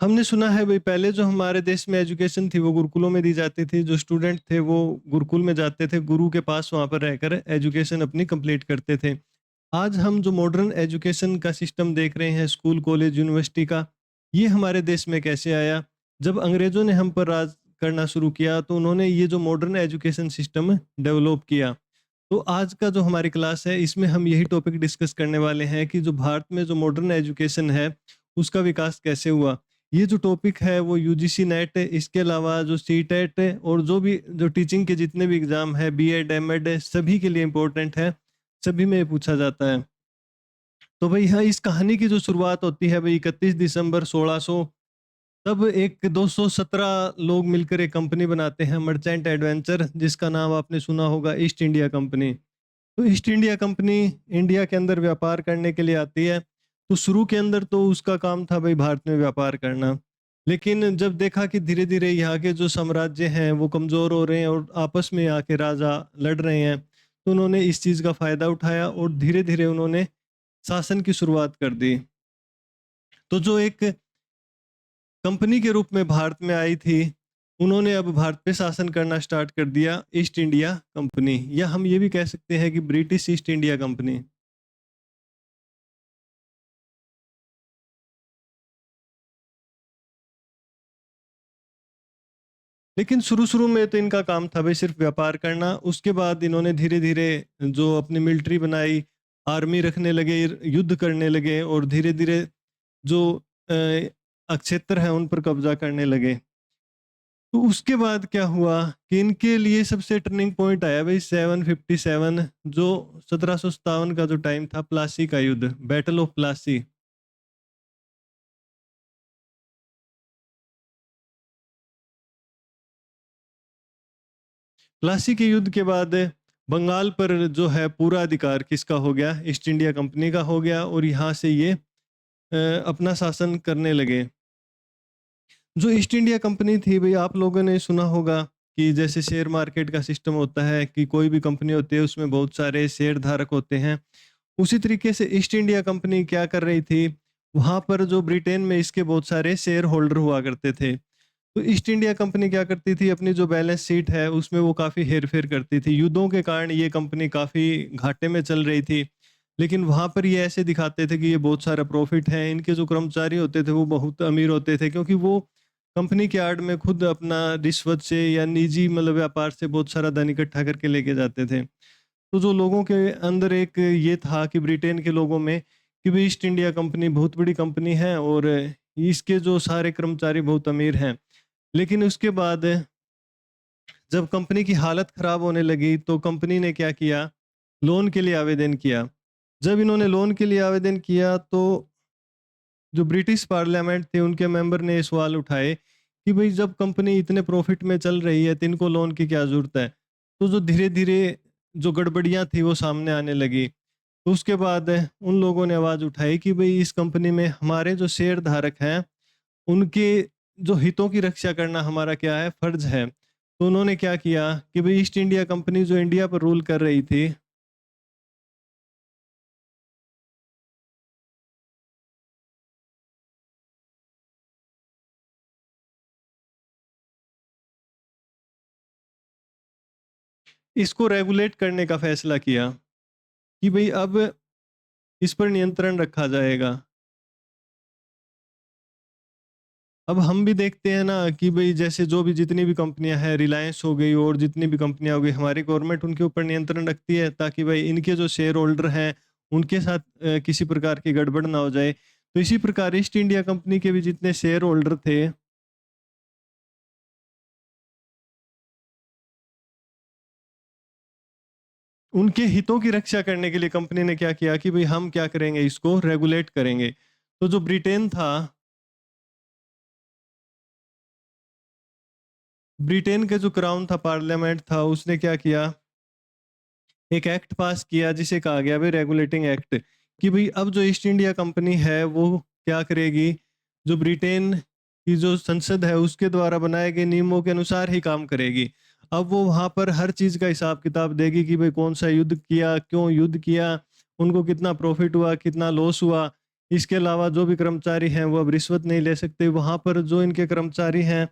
हमने सुना है भाई पहले जो हमारे देश में एजुकेशन थी वो गुरुकुलों में दी जाती थी। जो स्टूडेंट थे वो गुरुकुल में जाते थे, गुरु के पास वहाँ पर रहकर एजुकेशन अपनी कंप्लीट करते थे। आज हम जो मॉडर्न एजुकेशन का सिस्टम देख रहे हैं स्कूल, कॉलेज, यूनिवर्सिटी का, ये हमारे देश में कैसे आया? जब अंग्रेज़ों ने हम पर राज करना शुरू किया तो उन्होंने ये जो मॉडर्न एजुकेशन सिस्टम डेवलप किया। तो आज का जो हमारी क्लास है इसमें हम यही टॉपिक डिस्कस करने वाले हैं कि जो भारत में जो मॉडर्न एजुकेशन है उसका विकास कैसे हुआ। ये जो टॉपिक है वो यूजीसी नेट, इसके अलावा जो सीटेट और जो भी जो टीचिंग के जितने भी एग्जाम है, बीएड, एमएड, सभी के लिए इम्पोर्टेंट है, सभी में ये पूछा जाता है। तो भाई हाँ, इस कहानी की जो शुरुआत होती है भाई 31 दिसंबर 1600, तब एक 217 लोग मिलकर एक कंपनी बनाते हैं, मर्चेंट एडवेंचर, जिसका नाम आपने सुना होगा, ईस्ट इंडिया कंपनी। तो ईस्ट इंडिया कंपनी इंडिया के अंदर व्यापार करने के लिए आती है। तो शुरू के अंदर तो उसका काम था भाई भारत में व्यापार करना। लेकिन जब देखा कि धीरे-धीरे यहाँ के जो साम्राज्य हैं वो कमज़ोर हो रहे हैं और आपस में आके राजा लड़ रहे हैं, तो उन्होंने इस चीज़ का फ़ायदा उठाया और धीरे-धीरे उन्होंने शासन की शुरुआत कर दी। तो जो एक कंपनी के रूप में भारत में आई थी, उन्होंने अब भारत पे शासन करना स्टार्ट कर दिया, ईस्ट इंडिया कंपनी, या हम ये भी कह सकते हैं कि ब्रिटिश ईस्ट इंडिया कंपनी। लेकिन शुरू-शुरू में तो इनका काम था भाई सिर्फ़ व्यापार करना। उसके बाद इन्होंने धीरे-धीरे जो अपनी मिलिट्री बनाई, आर्मी रखने लगे, युद्ध करने लगे और धीरे-धीरे जो क्षेत्र हैं उन पर कब्ज़ा करने लगे। तो उसके बाद क्या हुआ कि इनके लिए सबसे टर्निंग पॉइंट आया भाई 757, जो 1757 का जो टाइम था, प्लासी का युद्ध, बैटल ऑफ प्लासी। प्लासी के युद्ध के बाद बंगाल पर जो है पूरा अधिकार किसका हो गया? ईस्ट इंडिया कंपनी का हो गया और यहाँ से ये अपना शासन करने लगे। जो ईस्ट इंडिया कंपनी थी भाई, आप लोगों ने सुना होगा कि जैसे शेयर मार्केट का सिस्टम होता है कि कोई भी कंपनी होती है उसमें बहुत सारे शेयर धारक होते हैं। उसी तरीके से ईस्ट इंडिया कंपनी क्या कर रही थी, वहाँ पर जो ब्रिटेन में इसके बहुत सारे शेयर होल्डर हुआ करते थे। तो ईस्ट इंडिया कंपनी क्या करती थी, अपनी जो बैलेंस शीट है उसमें वो काफ़ी हेर-फेर करती थी। युद्धों के कारण ये कंपनी काफ़ी घाटे में चल रही थी। लेकिन वहाँ पर ये ऐसे दिखाते थे कि ये बहुत सारा प्रॉफ़िट है। इनके जो कर्मचारी होते थे वो बहुत अमीर होते थे, क्योंकि वो कंपनी के आड़ में खुद अपना रिश्वत से या निजी मतलब व्यापार से बहुत सारा धन इकट्ठा करके लेके जाते थे। तो जो लोगों के अंदर एक ये था कि ब्रिटेन के लोगों में कि भाई ईस्ट इंडिया कंपनी बहुत बड़ी कंपनी है और इसके जो सारे कर्मचारी बहुत अमीर हैं। लेकिन उसके बाद जब कंपनी की हालत खराब होने लगी तो कंपनी ने क्या किया, लोन के लिए आवेदन किया। जब इन्होंने लोन के लिए आवेदन किया तो जो ब्रिटिश पार्लियामेंट थे उनके मेंबर ने ये सवाल उठाए कि भाई जब कंपनी इतने प्रॉफिट में चल रही है तो इनको लोन की क्या ज़रूरत है? तो जो धीरे-धीरे जो गड़बड़ियाँ थी वो सामने आने लगी। तो उसके बाद उन लोगों ने आवाज़ उठाई कि भई इस कंपनी में हमारे जो शेयर धारक हैं, उनके जो हितों की रक्षा करना हमारा क्या है, फ़र्ज़ है। तो उन्होंने क्या किया कि भई ईस्ट इंडिया कंपनी जो इंडिया पर रूल कर रही थी, इसको रेगुलेट करने का फ़ैसला किया कि भई अब इस पर नियंत्रण रखा जाएगा। अब हम भी देखते हैं ना कि भई जैसे जो भी जितनी भी कंपनियाँ हैं, रिलायंस हो गई और जितनी भी कंपनियाँ हो गई, हमारी गवर्नमेंट उनके ऊपर नियंत्रण रखती है ताकि भाई इनके जो शेयर होल्डर हैं, उनके साथ किसी प्रकार की गड़बड़ ना हो जाए। तो इसी प्रकार ईस्ट इंडिया कंपनी के भी जितने शेयर होल्डर थे, उनके हितों की रक्षा करने के लिए कंपनी ने क्या किया कि भई हम क्या करेंगे, इसको रेगुलेट करेंगे। तो जो ब्रिटेन था, ब्रिटेन का जो क्राउन था, पार्लियामेंट था, उसने क्या किया, एक एक्ट पास किया जिसे कहा गया भाई रेगुलेटिंग एक्ट, कि भाई अब जो ईस्ट इंडिया कंपनी है वो क्या करेगी, जो ब्रिटेन की जो संसद है उसके द्वारा बनाए गए नियमों के अनुसार ही काम करेगी। अब वो वहाँ पर हर चीज़ का हिसाब किताब देगी कि भाई कौन सा युद्ध किया, क्यों युद्ध किया, उनको कितना प्रॉफिट हुआ, कितना लॉस हुआ, इसके अलावा जो भी कर्मचारी हैं वो अब रिश्वत नहीं ले सकते। वहाँ पर जो इनके कर्मचारी हैं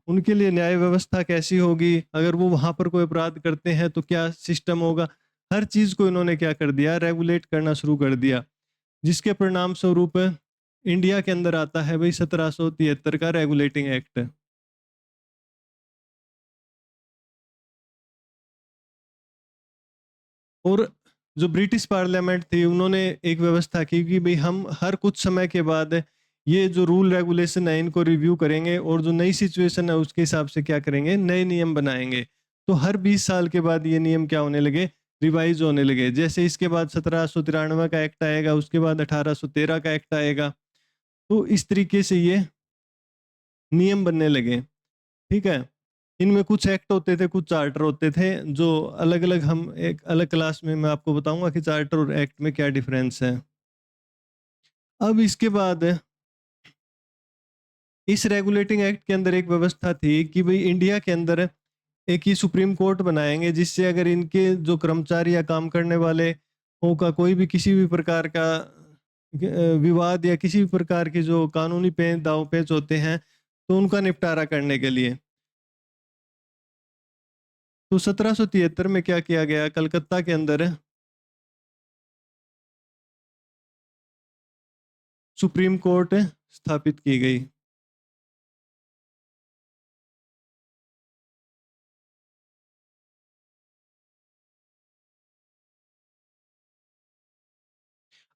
उनके लिए न्याय व्यवस्था कैसी होगी, अगर वो वहाँ पर कोई अपराध करते हैं तो क्या सिस्टम होगा, हर चीज़ को इन्होंने क्या कर दिया, रेगुलेट करना शुरू कर दिया। जिसके परिणाम स्वरूप इंडिया के अंदर आता है भाई 1773 का रेगुलेटिंग एक्ट। और जो ब्रिटिश पार्लियामेंट थी उन्होंने एक व्यवस्था की कि भाई हम हर कुछ समय के बाद ये जो रूल रेगुलेशन है इनको रिव्यू करेंगे और जो नई सिचुएशन है उसके हिसाब से क्या करेंगे, नए नियम बनाएंगे। तो हर 20 साल के बाद ये नियम क्या होने लगे, रिवाइज होने लगे। जैसे इसके बाद 1793 का एक्ट आएगा, उसके बाद 1813 का एक्ट आएगा। तो इस तरीके से ये नियम बनने लगे। ठीक है, इनमें कुछ एक्ट होते थे, कुछ चार्टर होते थे, जो अलग अलग हम एक अलग क्लास में मैं आपको बताऊंगा कि चार्टर और एक्ट में क्या डिफरेंस है। अब इसके बाद इस रेगुलेटिंग एक्ट के अंदर एक व्यवस्था थी कि भाई इंडिया के अंदर एक ही सुप्रीम कोर्ट बनाएंगे, जिससे अगर इनके जो कर्मचारी या काम करने वाले का कोई भी किसी भी प्रकार का विवाद या किसी भी प्रकार के जो कानूनी दाव पेच होते हैं तो उनका निपटारा करने के लिए। तो 1773 में क्या किया गया, कलकत्ता के अंदर सुप्रीम कोर्ट स्थापित की गई।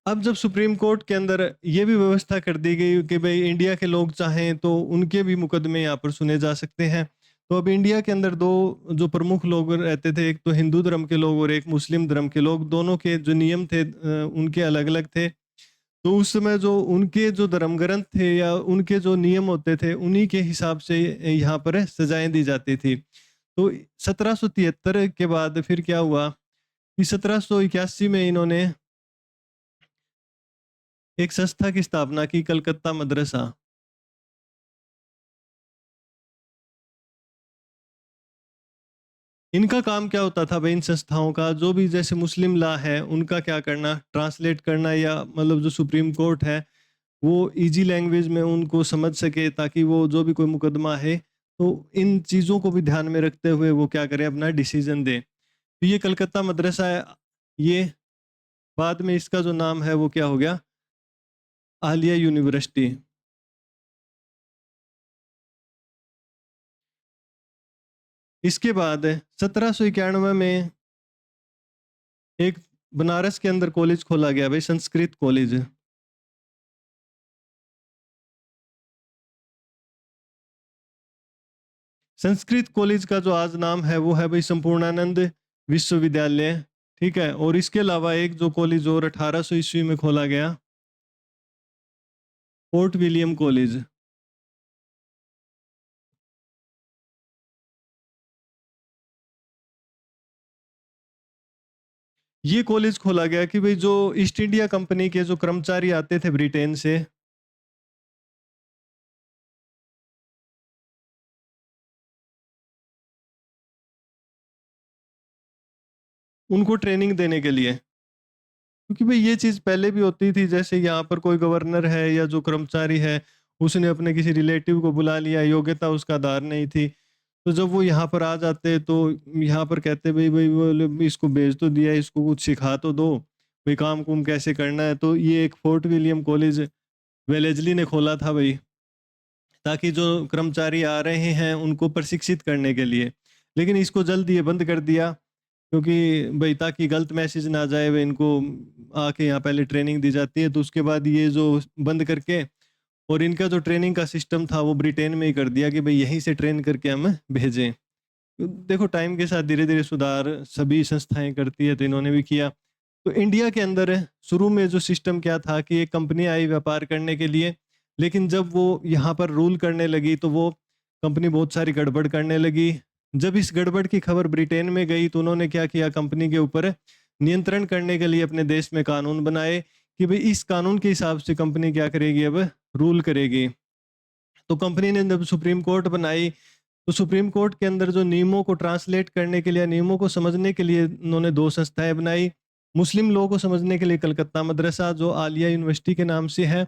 अब जब सुप्रीम कोर्ट के अंदर ये भी व्यवस्था कर दी गई कि भाई इंडिया के लोग चाहें तो उनके भी मुकदमे यहाँ पर सुने जा सकते हैं। तो अब इंडिया के अंदर दो जो प्रमुख लोग रहते थे, एक तो हिंदू धर्म के लोग और एक मुस्लिम धर्म के लोग, दोनों के जो नियम थे उनके अलग अलग थे। तो उस समय जो उनके जो धर्म ग्रंथ थे या उनके जो नियम होते थे उन्हीं के हिसाब से यहाँ पर सजाएं दी जाती थी। तो 1773 के बाद फिर क्या हुआ कि 1781 में इन्होंने एक संस्था की स्थापना की, कलकत्ता मदरसा। इनका काम क्या होता था भाई, इन संस्थाओं का जो भी जैसे मुस्लिम लॉ है उनका क्या करना, ट्रांसलेट करना, या मतलब जो सुप्रीम कोर्ट है वो इजी लैंग्वेज में उनको समझ सके, ताकि वो जो भी कोई मुकदमा है तो इन चीज़ों को भी ध्यान में रखते हुए वो क्या करें, अपना डिसीजन दे। तो ये कलकत्ता मदरसा है, ये बाद में इसका जो नाम है वो क्या हो गया, आलिया यूनिवर्सिटी। इसके बाद 1791 में एक बनारस के अंदर कॉलेज खोला गया भाई, संस्कृत कॉलेज। संस्कृत कॉलेज का जो आज नाम है वो है भाई संपूर्णानंद विश्वविद्यालय। ठीक है, और इसके अलावा एक जो कॉलेज और 1800 ईस्वी में खोला गया, फोर्ट विलियम कॉलेज। ये कॉलेज खोला गया कि भाई जो ईस्ट इंडिया कंपनी के जो कर्मचारी आते थे ब्रिटेन से, उनको ट्रेनिंग देने के लिए। क्योंकि भाई ये चीज पहले भी होती थी, जैसे यहाँ पर कोई गवर्नर है या जो कर्मचारी है उसने अपने किसी रिलेटिव को बुला लिया, योग्यता उसका आधार नहीं थी, तो जब वो यहाँ पर आ जाते तो यहाँ पर कहते भाई भाई बोले इसको भेज तो दिया, इसको कुछ सिखा तो दो भाई, काम कुम कैसे करना है। तो ये एक फोर्ट विलियम कॉलेज वेलेजली ने खोला था भाई, ताकि जो कर्मचारी आ रहे हैं उनको प्रशिक्षित करने के लिए। लेकिन इसको जल्द ये बंद कर दिया, क्योंकि भाई ताकि गलत मैसेज ना जाए, वे इनको आके यहाँ पहले ट्रेनिंग दी जाती है, तो उसके बाद ये जो बंद करके और इनका जो ट्रेनिंग का सिस्टम था वो ब्रिटेन में ही कर दिया कि भाई यहीं से ट्रेन करके हम भेजें। तो देखो टाइम के साथ धीरे धीरे सुधार सभी संस्थाएं करती है, तो इन्होंने भी किया। तो इंडिया के अंदर शुरू में जो सिस्टम क्या था कि एक कंपनी आई व्यापार करने के लिए, लेकिन जब वो यहाँ पर रूल करने लगी तो वो कंपनी बहुत सारी गड़बड़ करने लगी। जब इस गड़बड़ की खबर ब्रिटेन में गई तो उन्होंने क्या किया, कंपनी के ऊपर नियंत्रण करने के लिए अपने देश में कानून बनाए कि भाई इस कानून के हिसाब से कंपनी क्या करेगी, अब रूल करेगी। तो कंपनी ने जब सुप्रीम कोर्ट बनाई तो सुप्रीम कोर्ट के अंदर जो नियमों को ट्रांसलेट करने के लिए, नियमों को समझने के लिए उन्होंने दो संस्थाएं बनाई। मुस्लिम लोगों को समझने के लिए कलकत्ता मदरसा जो आलिया यूनिवर्सिटी के नाम से है,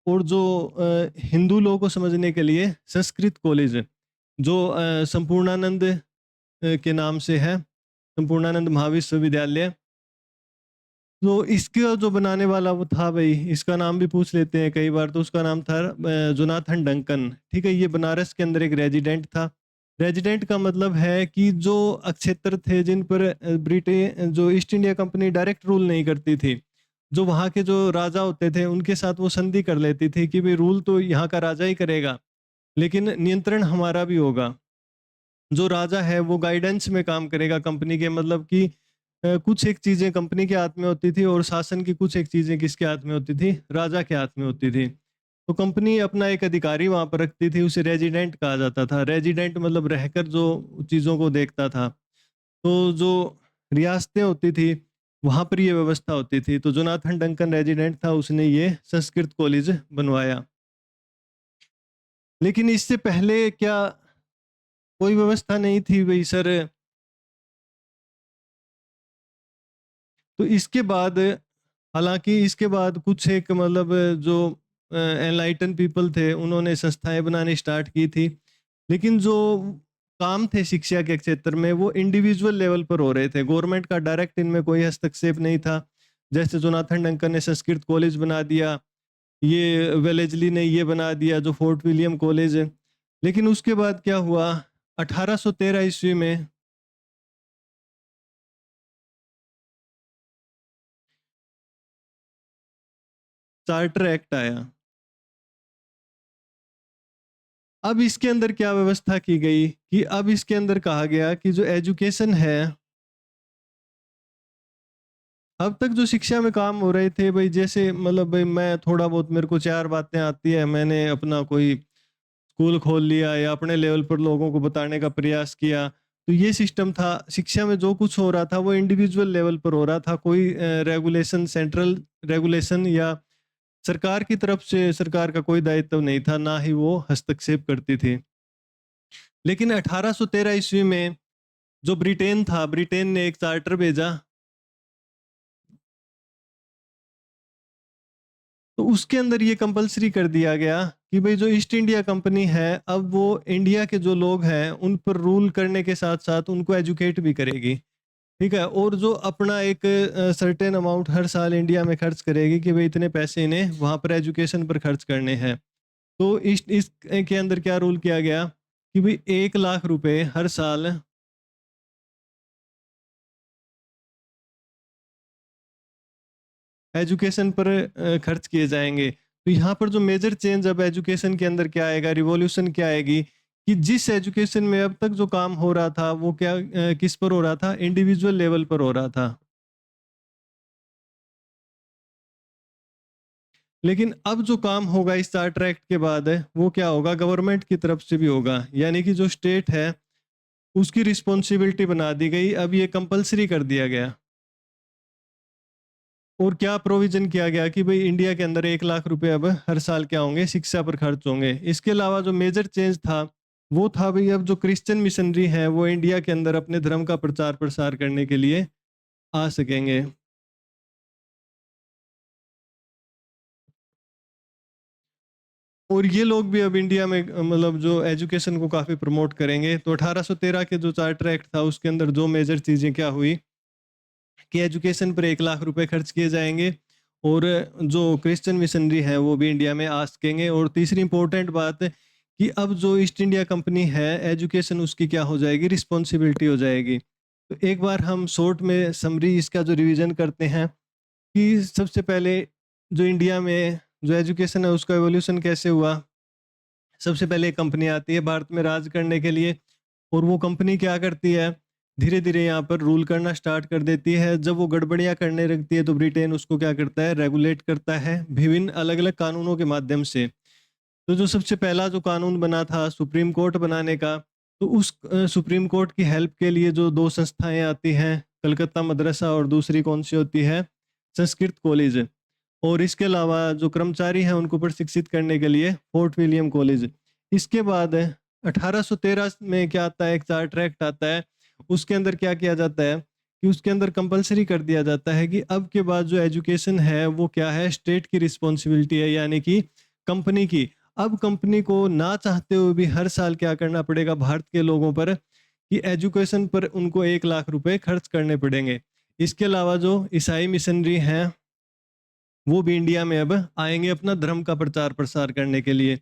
और जो हिंदू लोगों को समझने के लिए संस्कृत कॉलेज जो संपूर्णानंद के नाम से है, संपूर्णानंद महाविश्वविद्यालय। तो इसका जो बनाने वाला वो था भाई, इसका नाम भी पूछ लेते हैं कई बार, तो उसका नाम था जोनाथन डंकन। ठीक है, ये बनारस के अंदर एक रेजिडेंट था। रेजिडेंट का मतलब है कि जो अक्षेत्र थे जिन पर ब्रिटेन जो east India company direct rule नहीं करती थी, जो वहाँ के जो राजा होते थे उनके साथ वो संधि कर लेती थी कि भाई रूल तो यहाँ का राजा ही करेगा, लेकिन नियंत्रण हमारा भी होगा। जो राजा है वो गाइडेंस में काम करेगा कंपनी के, मतलब कि कुछ एक चीजें कंपनी के हाथ में होती थी और शासन की कुछ एक चीजें किसके हाथ में होती थी, राजा के हाथ में होती थी। तो कंपनी अपना एक अधिकारी वहां पर रखती थी, उसे रेजिडेंट कहा जाता था। रेजिडेंट मतलब रहकर जो चीजों को देखता था। तो जो रियासतें होती थी वहां पर ये व्यवस्था होती थी। तो जोनाथन डंकन रेजिडेंट था, उसने ये संस्कृत कॉलेज बनवाया। लेकिन इससे पहले क्या कोई व्यवस्था नहीं थी भाई सर? तो इसके बाद, हालांकि इसके बाद कुछ एक मतलब जो एनलाइटन पीपल थे उन्होंने संस्थाएं बनानी स्टार्ट की थी, लेकिन जो काम थे शिक्षा के क्षेत्र में वो इंडिविजुअल लेवल पर हो रहे थे। गवर्नमेंट का डायरेक्ट इनमें कोई हस्तक्षेप नहीं था। जैसे जोनाथन डंकन ने संस्कृत कॉलेज बना दिया, ये वेलेजली ने ये बना दिया जो फोर्ट विलियम कॉलेज है। लेकिन उसके बाद क्या हुआ, 1813 ईस्वी में चार्टर एक्ट आया। अब इसके अंदर क्या व्यवस्था की गई कि अब इसके अंदर कहा गया कि जो एजुकेशन है, अब तक जो शिक्षा में काम हो रहे थे भाई, जैसे मतलब भाई मैं थोड़ा बहुत, मेरे को चार बातें आती है, मैंने अपना कोई स्कूल खोल लिया या अपने लेवल पर लोगों को बताने का प्रयास किया, तो ये सिस्टम था। शिक्षा में जो कुछ हो रहा था वो इंडिविजुअल लेवल पर हो रहा था। कोई रेगुलेशन, सेंट्रल रेगुलेशन या सरकार की तरफ से सरकार का कोई दायित्व नहीं था, ना ही वो हस्तक्षेप करती थी। लेकिन 1813 ईस्वी में जो ब्रिटेन था, ब्रिटेन ने एक चार्टर भेजा। तो उसके अंदर ये कंपलसरी कर दिया गया कि भाई जो ईस्ट इंडिया कंपनी है, अब वो इंडिया के जो लोग हैं उन पर रूल करने के साथ साथ उनको एजुकेट भी करेगी। ठीक है, और जो अपना एक सर्टेन अमाउंट हर साल इंडिया में खर्च करेगी कि भाई इतने पैसे इन्हें वहां पर एजुकेशन पर खर्च करने हैं। तो इस के अंदर क्या रूल किया गया कि भाई 1 लाख रुपए हर साल एजुकेशन पर खर्च किए जाएंगे। तो यहाँ पर जो मेजर चेंज अब एजुकेशन के अंदर क्या आएगा, रिवॉल्यूशन क्या आएगी, कि जिस एजुकेशन में अब तक जो काम हो रहा था वो क्या किस पर हो रहा था, इंडिविजुअल लेवल पर हो रहा था। लेकिन अब जो काम होगा इस चार्टर एक्ट के बाद वो क्या होगा, गवर्नमेंट की तरफ से भी होगा। यानी कि जो स्टेट है उसकी रिस्पॉन्सिबिलिटी बना दी गई, अब ये कंपलसरी कर दिया गया। और क्या प्रोविजन किया गया कि भाई इंडिया के अंदर 1 लाख रुपए अब हर साल क्या होंगे, शिक्षा पर खर्च होंगे। इसके अलावा जो मेजर चेंज था वो था भाई, अब जो क्रिश्चियन मिशनरी है वो इंडिया के अंदर अपने धर्म का प्रचार प्रसार करने के लिए आ सकेंगे। और ये लोग भी अब इंडिया में मतलब जो एजुकेशन को काफी प्रमोट करेंगे। तो 1813 के जो चार्टर एक्ट था उसके अंदर जो मेजर चीजें क्या हुई कि एजुकेशन पर 1 लाख रुपए खर्च किए जाएंगे, और जो क्रिश्चियन मिशनरी है वो भी इंडिया में आ सकेंगे। और तीसरी इंपॉर्टेंट बात कि अब जो ईस्ट इंडिया कंपनी है, एजुकेशन उसकी क्या हो जाएगी, रिस्पॉन्सिबिलिटी हो जाएगी। तो एक बार हम शॉर्ट में समरी इसका जो रिवीजन करते हैं कि सबसे पहले जो इंडिया में जो एजुकेशन है उसका एवोल्यूशन कैसे हुआ। सबसे पहले एक कंपनी आती है भारत में राज करने के लिए, और वो कंपनी क्या करती है, धीरे धीरे यहाँ पर रूल करना स्टार्ट कर देती है। जब वो गड़बड़ियाँ करने लगती है तो ब्रिटेन उसको क्या करता है, रेगुलेट करता है विभिन्न अलग अलग कानूनों के माध्यम से। तो जो सबसे पहला जो कानून बना था सुप्रीम कोर्ट बनाने का, तो उस सुप्रीम कोर्ट की हेल्प के लिए जो दो संस्थाएं आती हैं, कलकत्ता मदरसा और दूसरी कौन सी होती है, संस्कृत कॉलेज। और इसके अलावा जो कर्मचारी हैं उनको प्रशिक्षित करने के लिए फोर्ट विलियम कॉलेज। इसके बाद 1813 में क्या आता है, एक चार्टर एक्ट आता है। उसके अंदर क्या किया जाता है कि उसके अंदर कंपलसरी कर दिया जाता है कि अब के बाद जो एजुकेशन है वो क्या है, स्टेट की रिस्पॉन्सिबिलिटी है, यानी कि कंपनी की। अब कंपनी को ना चाहते हुए भी हर साल क्या करना पड़ेगा भारत के लोगों पर, कि एजुकेशन पर उनको 1 लाख रुपए खर्च करने पड़ेंगे। इसके अलावा जो ईसाई मिशनरी हैं वो भी इंडिया में अब आएंगे अपना धर्म का प्रचार प्रसार करने के लिए।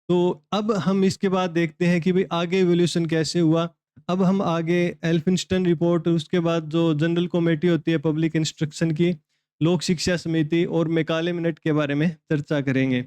तो अब हम इसके बाद देखते हैं कि भाई आगे एवोल्यूशन कैसे हुआ। अब हम आगे एल्फिंस्टन रिपोर्ट, उसके बाद जो जनरल कमेटी होती है पब्लिक इंस्ट्रक्शन की, लोक शिक्षा समिति और मैकाले मिनट के बारे में चर्चा करेंगे।